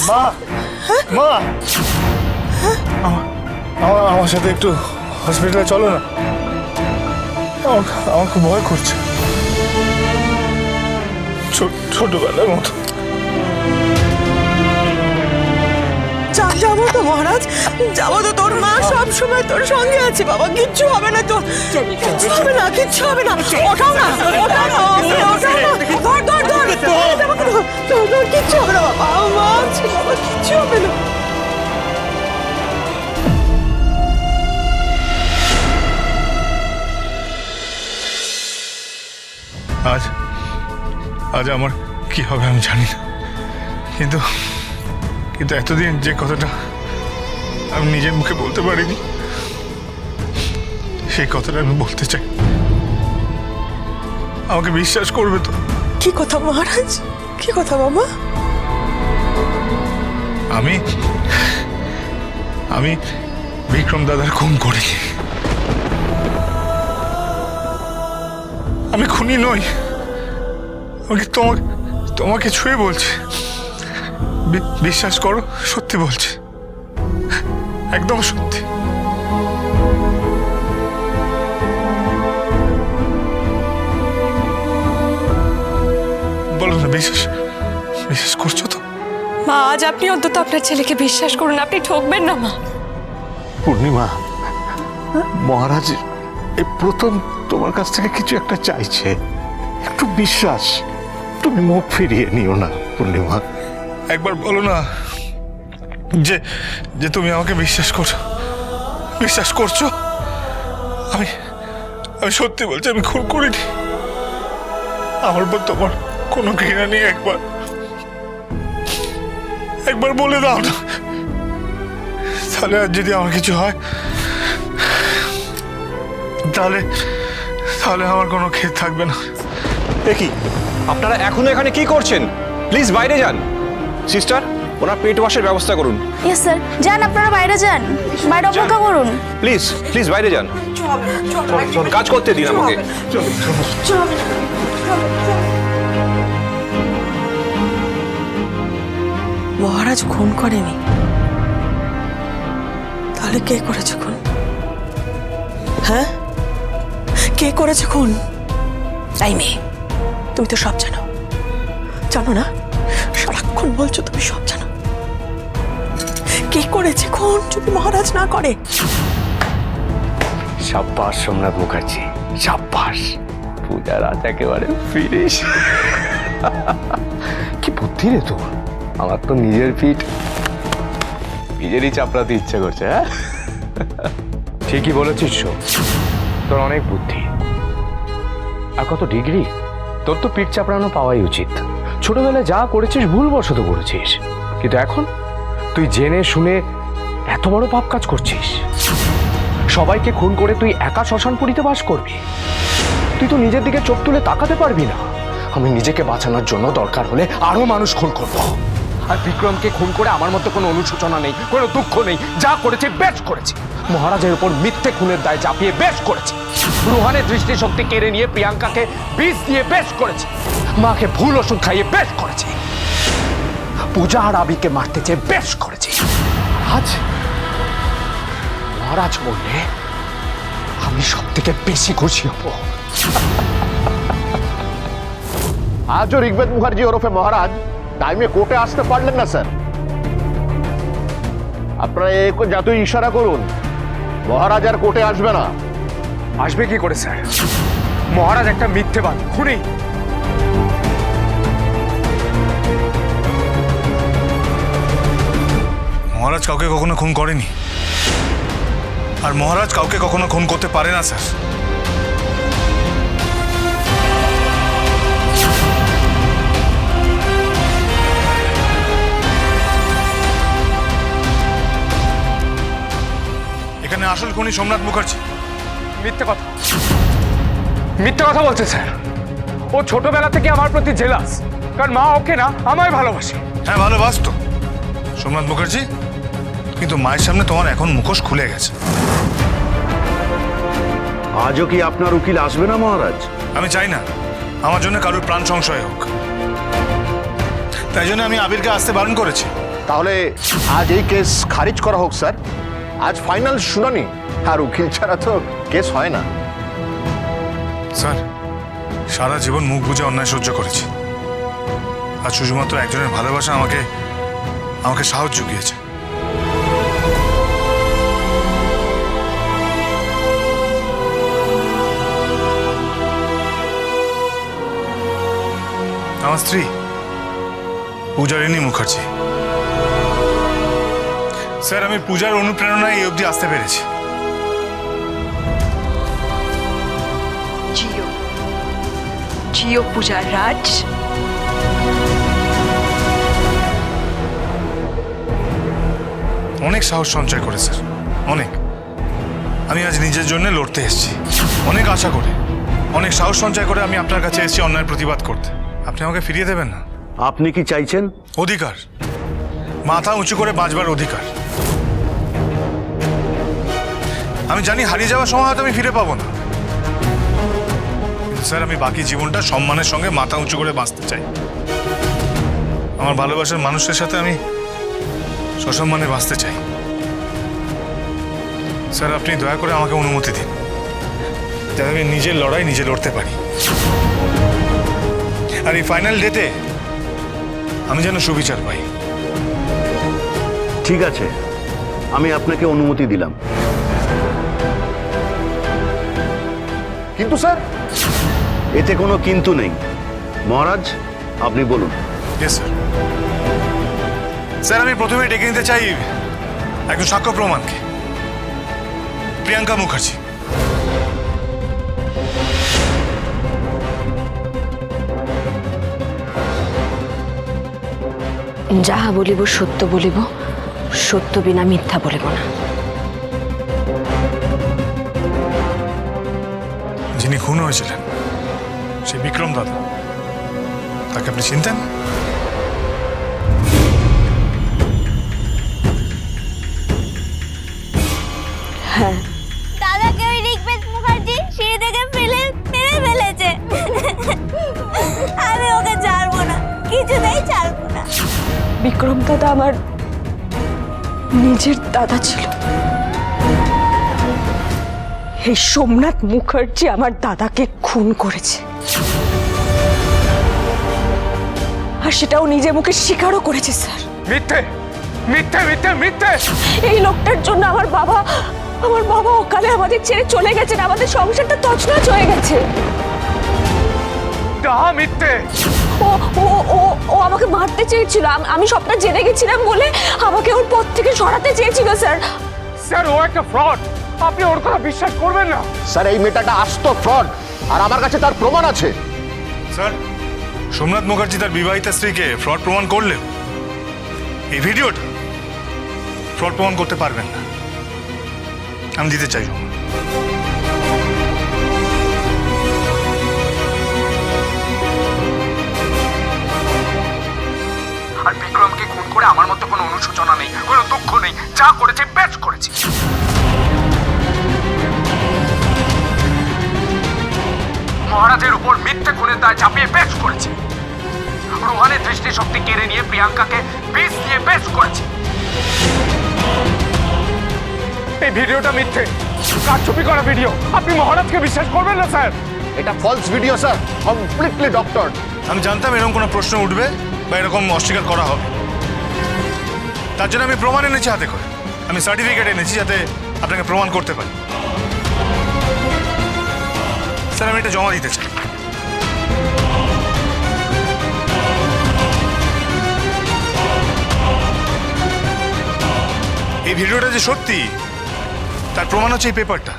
মা মা আমার সাথে একটু হসপিটালে চলো না, আমার খুব ভয় করছে, ছোটবেলার মতো। যাবো তো মহারাজ, যাবো তো। তোর মা সব সময় তোর সঙ্গে আছে বাবা, কিচ্ছু হবে না তোর, কিচ্ছু হবে না, কিচ্ছু হবে না। ওঠাও না, ওঠাও না, ধর ধর ধর, তোর কিচ্ছু হবে না বাবা, মা আছে বাবা, কিচ্ছু হবে না। আজ আমার কি হবে আমি জানি না, কিন্তু এতদিন যে কথাটা আমি নিজের মুখে বলতে পারিনি, সেই কথাটা আমি বলতে চাই। আমাকে বিশ্বাস করবে তো? কি কথা মহারাজ, কি কথা বাবা? আমি বিক্রম দাদার খুন করি। আমি খুনি নই, আমাকে তোমাকে ছুঁয়ে বলছি, বিশ্বাস করো, সত্যি বলছি, একদম সত্যি। বলো না, বিশ্বাস করছো তো? মা, আজ আপনি অন্তত আপনার ছেলেকে বিশ্বাস করুন, আপনি ঠকবেন না মা। পূর্ণিমা, মহারাজ এই প্রথম তোমার কাছ থেকে কিছু একটা চাইছে, একটু বিশ্বাস, তুমি মুখ ফিরিয়ে নিও না পূর্ণিমা। একবার বলো না যে তুমি আমাকে বিশ্বাস করছো। আমি সত্যি বলছি, আমি খুন করিনি, আমার উপর তোমার কোনো ঘৃণা নেই। একবার বলে দাও না, তাহলে আর যদি আমার কিছু হয় তাহলে আমার কোনো ক্ষেত থাকবে না। দেখি আপনারা এখনো এখানে কি করছেন? প্লিজ বাইরে যান। সিস্টার, ওনার পেট ওয়াশের ব্যবস্থা করুন। ইয়েস স্যার, যান আপনারা বাইরে যান, বাইরে অপেক্ষা করুন। প্লিজ বাইরে যান, কাজ করতে দিন আমাকে। মহারাজ খুন করেনি, তাহলে কে করেছে খুন? হ্যাঁ, কে করেছে খুন? তাই মেয়ে, তুমি তো সব জানো না? সারাক্ষণ বলছো তুমি সব জানো। কে করেছে খুন যদি মহারাজ না করে? সাব্বাস সোমনাথ মুখার্জি, সাব্বাস। পূজার আজ একেবারে ফিনিশ। কি বুদ্ধি রে তোর! আমার তো নিজেরই চাপড়াতে ইচ্ছে করছে। হ্যাঁ, ঠিকই বলেছিস, তোর অনেক বুদ্ধি। আর কত ডিগ্রি! তোর তো পিঠ চাপড়ানো পাওয়াই উচিত। ছোটবেলায় যা করেছিস ভুলবশত করেছিস, কিন্তু এখন তুই জেনে শুনে এত বড় পাপ কাজ করছিস। সবাইকে খুন করে তুই একা শ্মশানপুরীতে বাস করবি? তুই তো নিজের দিকে চোখ তুলে তাকাতে পারবি না। আমি নিজেকে বাঁচানোর জন্য দরকার হলে আরো মানুষ খুন করবো। আর বিক্রমকে খুন করে আমার মধ্যে কোনো অনুশোচনা নেই, কোনো দুঃখ নেই। যা করেছে বেশ করেছে। মহারাজের উপর মিথ্যে খুনের দায় চাপিয়ে বেশ করেছে। রুহানের দৃষ্টিশক্তি কেড়ে নিয়ে প্রিয়াঙ্কাকে বিষ দিয়ে বেশ করেছে। মাকে ভুল ওষুধ খাইয়ে বেশ করেছে। পূজা আর আবিকে মারতে চেয়ে বেশ করেছে। আজ মহারাজ বললে আমি সব থেকে বেশি খুশি হব। আজও ঋগ্বেদ মুখার্জি ওরফে মহারাজ টাইমে কোর্টে আসতে পারলেন না স্যার। আপনারা যতই ইশারা করুন, মহারাজ আর কোর্টে আসবে না। আসবে কি করে স্যার? মহারাজ একটা মিথ্যেবাদ, খুনি। মহারাজ কাউকে কখনো খুন করেনি, আর মহারাজ কাউকে কখনো খুন করতে পারে না স্যার। এখানে আসল খুনি সোমনাথ মুখার্জি। মিথ্যে কথা বলছে স্যার। ও ছোটবেলা থেকে আমার প্রতি জেলাস, কারণ মা ওকে না আমায় ভালোবাসে। হ্যাঁ, ভালোবাসতো সোমনাথ মুখার্জি, কিন্তু মায়ের সামনে তোমার এখন মুখোশ খুলে গেছে। আজও কি আপনার উকিল আসবে না মহারাজ? আমি চাই না আমার জন্য কারোর প্রাণ সংশয় হোক, তাই জন্য আমি আবিরকে আসতে বারণ করেছি। তাহলে আজ এই কেস খারিজ করা হোক স্যার। আজ ফাইনাল শুনানি, আর উকিল ছাড়া তো কেস হয় না। স্যার, সারা জীবন মুখ বুজে অন্যায় সহ্য করেছি, আর শুধুমাত্র একজনের ভালোবাসা আমাকে আমাকে সাহস জুগিয়েছে। আমার স্ত্রী পূজারিণী মুখার্জি। স্যার, আমি পূজার অনুপ্রেরণায় এই অবধি আসতে পেরেছি। জিও জিও পূজা রাজ। অনেক সাহস সঞ্চয় করে স্যার, অনেক। আমি আজ নিজের জন্য লড়তে এসেছি, অনেক আশা করে, অনেক সাহস সঞ্চয় করে আমি আপনার কাছে এসেছি অন্যায়ের প্রতিবাদ করতে। আপনি আমাকে ফিরিয়ে দেবেন না? আপনি কি চাইছেন? অধিকার, মাথা উঁচু করে বাঁচবার অধিকার। আমি জানি হারিয়ে যাওয়ার সময় হয়তো আমি ফিরে পাবো না, কিন্তু স্যার আমি বাকি জীবনটা সম্মানের সঙ্গে মাথা উঁচু করে বাঁচতে চাই। আমার ভালোবাসার মানুষের সাথে আমি সসম্মানে বাঁচতে চাই। স্যার, আপনি দয়া করে আমাকে অনুমতি দিন, যাতে আমি নিজের লড়াই নিজে লড়তে পারি। আর এই ফাইনাল ডেটে আমি যেন সুবিচার পাই। ঠিক আছে, আমি আপনাকে অনুমতি দিলাম। কিন্তু স্যার, এতে কোনো কিন্তু নেই। মহারাজ, আপনি বলুন। Yes sir. স্যার, আমি প্রথমে ডেকে নিতে চাই একজন সাক্ষ্য প্রমাণকে, প্রিয়াঙ্কা মুখার্জি। যাহা বলিব সত্য বলিব, সত্য বিনা মিথ্যা বলিব না। যিনি খুন হয়েছিলেন সেই বিক্রম দাদা, তাকে আপনি চিনতেন? হ্যাঁ, দাদাকে ওই ঋগ্বেদ মুখার্জি সিঁড়ি থেকে মেরে ফেলেছে। আমি ওকে ছাড়বো না, কিছুতেই ছাড়বো না। বিক্রম দাদা আমার নিজের দাদা ছিল। এই সোমনাথ মুখার্জি আমার দাদাকে খুন করেছে, আর সেটাও নিজে মুখে স্বীকারও করেছে। স্যার, মিথ্যে মিথ্যে মিথ্যে মিথ্যে। এই লোকটার জন্য আমার বাবা অকালে আমাদের ছেড়ে চলে গেছেন, আমাদের সংসারটা তছনছ হয়ে গেছে। ডাহা মিথ্যে। ও ও ও ও আমাকে মারতে চেয়েছিল, আমি সবটা জেনে গেছিলাম বলে আমাকে ওর পথ থেকে সরাতে চেয়েছিল। স্যার, স্যার ও একটা ফ্রড, আপনি ওর কথা বিশ্বাস করবেন না। স্যার এই মেয়েটা আস্ত ফ্রড, আর আমার কাছে তার প্রমাণ আছে। স্যার, সোমনাথ মুখার্জি তার বিবাহিতা স্ত্রীকে ফ্রড প্রমাণ করলেও এই ভিডিওটা ফ্রড প্রমাণ করতে পারবেন না। আমি দিতে চাই। আর বিক্রমকে খুন করে আমার মতো কোনো অনুশোচনা নেই, কোনো দুঃখ নেই। যা করেছে বেশ করেছে। মহারাজের উপর মিথ্যে খুনের দায় চাপিয়ে বেশ করেছে। রোহানের দৃষ্টিশক্তি কেড়ে নিয়ে প্রিয়াঙ্কাকে বিষ দিয়ে বেশ করেছে। এই ভিডিওটা মিথ্যে, কারচুপি করা ভিডিও। আপনি মহারাজকে বিশ্বাস করবেন না স্যার। এটা false video sir, completely doctor. আমি জানতাম এরকম কোনো প্রশ্ন উঠবে বা এরকম অস্বীকার করা হবে, তার জন্য আমি প্রমাণ এনেছি হাতে করে। আমি সার্টিফিকেট এনেছি যাতে আপনাকে প্রমাণ করতে পারি। স্যার, আমি এটা জমা দিতে চাই। এই ভিডিওটা যে সত্যি তার প্রমাণ হচ্ছে এই পেপারটা।